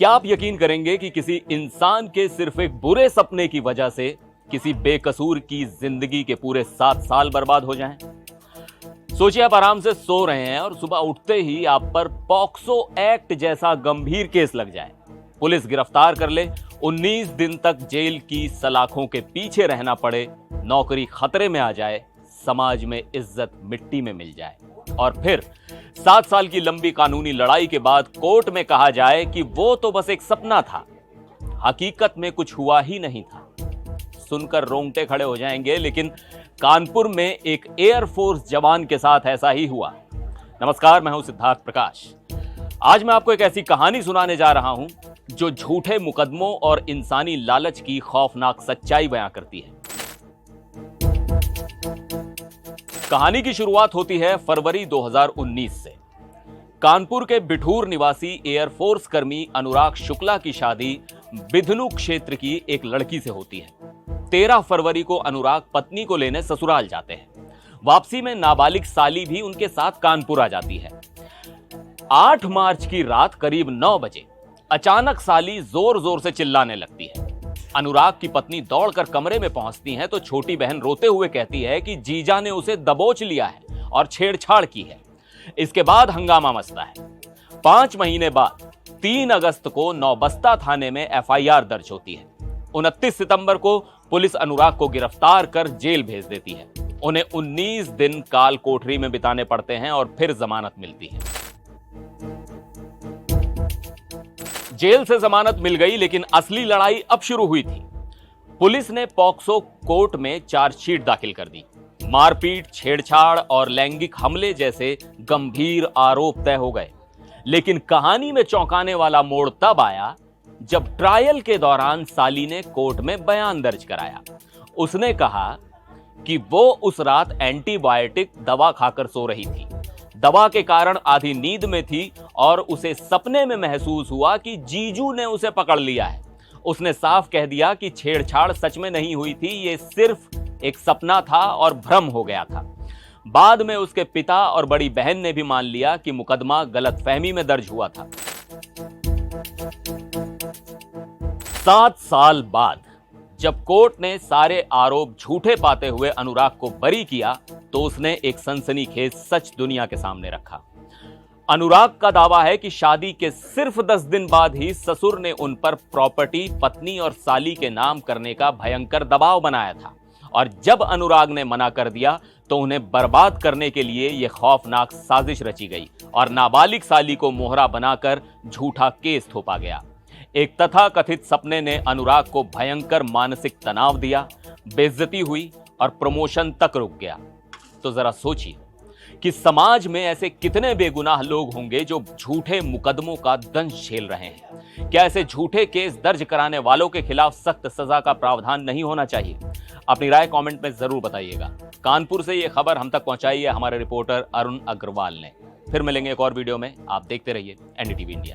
क्या आप यकीन करेंगे कि किसी इंसान के सिर्फ एक बुरे सपने की वजह से किसी बेकसूर की जिंदगी के पूरे 7 साल बर्बाद हो जाएं? सोचिए, आप आराम से सो रहे हैं और सुबह उठते ही आप पर पॉक्सो एक्ट जैसा गंभीर केस लग जाए, पुलिस गिरफ्तार कर ले, 19 दिन तक जेल की सलाखों के पीछे रहना पड़े, नौकरी खतरे में आ जाए, समाज में इज्जत मिट्टी में मिल जाए और फिर 7 साल की लंबी कानूनी लड़ाई के बाद कोर्ट में कहा जाए कि वो तो बस एक सपना था, हकीकत में कुछ हुआ ही नहीं था। सुनकर रोंगटे खड़े हो जाएंगे, लेकिन कानपुर में एक एयरफोर्स जवान के साथ ऐसा ही हुआ। नमस्कार, मैं हूं सिद्धार्थ प्रकाश। आज मैं आपको एक ऐसी कहानी सुनाने जा रहा हूं जो झूठे मुकदमों और इंसानी लालच की खौफनाक सच्चाई बयां करती है। कहानी की शुरुआत होती है फरवरी 2019 से। कानपुर के बिठूर निवासी एयरफोर्स कर्मी अनुराग शुक्ला की शादी बिधनू क्षेत्र की एक लड़की से होती है। 13 फरवरी को अनुराग पत्नी को लेने ससुराल जाते हैं। वापसी में नाबालिग साली भी उनके साथ कानपुर आ जाती है। 8 मार्च की रात करीब 9 बजे अचानक साली जोर जोर से चिल्लाने लगती है। अनुराग की पत्नी दौड़कर कमरे में पहुंचती है तो छोटी बहन रोते हुए कहती है कि जीजा ने उसे दबोच लिया है और छेड़छाड़ की है। इसके बाद हंगामा मचता है। 5 महीने बाद 3 अगस्त को नौबस्ता थाने में एफआईआर दर्ज होती है। 29 सितंबर को पुलिस अनुराग को गिरफ्तार कर जेल भेज देती है। उन्हें 19 दिन काल कोठरी में बिताने पड़ते हैं और फिर जमानत मिलती है। जेल से जमानत मिल गई, लेकिन असली लड़ाई अब शुरू हुई थी। पुलिस ने पॉक्सो कोर्ट में चार्जशीट दाखिल कर दी। मारपीट, छेड़छाड़ और लैंगिक हमले जैसे गंभीर आरोप तय हो गए। लेकिन कहानी में चौंकाने वाला मोड़ तब आया जब ट्रायल के दौरान साली ने कोर्ट में बयान दर्ज कराया। उसने कहा कि वो उस रात एंटीबायोटिक दवा खाकर सो रही थी। दवा के कारण आधी नींद में थी और उसे सपने में महसूस हुआ कि जीजू ने उसे पकड़ लिया है। उसने साफ कह दिया कि छेड़छाड़ सच में नहीं हुई थी, ये सिर्फ एक सपना था और भ्रम हो गया था। बाद में उसके पिता और बड़ी बहन ने भी मान लिया कि मुकदमा गलतफहमी में दर्ज हुआ था। 7 साल बाद जब कोर्ट ने सारे आरोप झूठे पाते हुए अनुराग को बरी किया तो उसने एक सनसनीखेज सच दुनिया के सामने रखा। अनुराग का दावा है कि शादी के सिर्फ 10 दिन बाद ही ससुर ने उन पर प्रॉपर्टी पत्नी और साली के नाम करने का भयंकर दबाव बनाया था और जब अनुराग ने मना कर दिया तो उन्हें बर्बाद करने के लिए यह खौफनाक साजिश रची गई और नाबालिग साली को मोहरा बनाकर झूठा केस थोपा गया। एक तथाकथित सपने ने अनुराग को भयंकर मानसिक तनाव दिया, बेइज्जती हुई और प्रमोशन तक रुक गया। तो जरा सोचिए कि समाज में ऐसे कितने बेगुनाह लोग होंगे जो झूठे मुकदमों का दंश झेल रहे हैं। क्या ऐसे झूठे केस दर्ज कराने वालों के खिलाफ सख्त सजा का प्रावधान नहीं होना चाहिए? अपनी राय कमेंट में जरूर बताइएगा। कानपुर से यह खबर हम तक पहुंचाई है हमारे रिपोर्टर अरुण अग्रवाल ने। फिर मिलेंगे एक और वीडियो में। आप देखते रहिए एनडीटीवी इंडिया।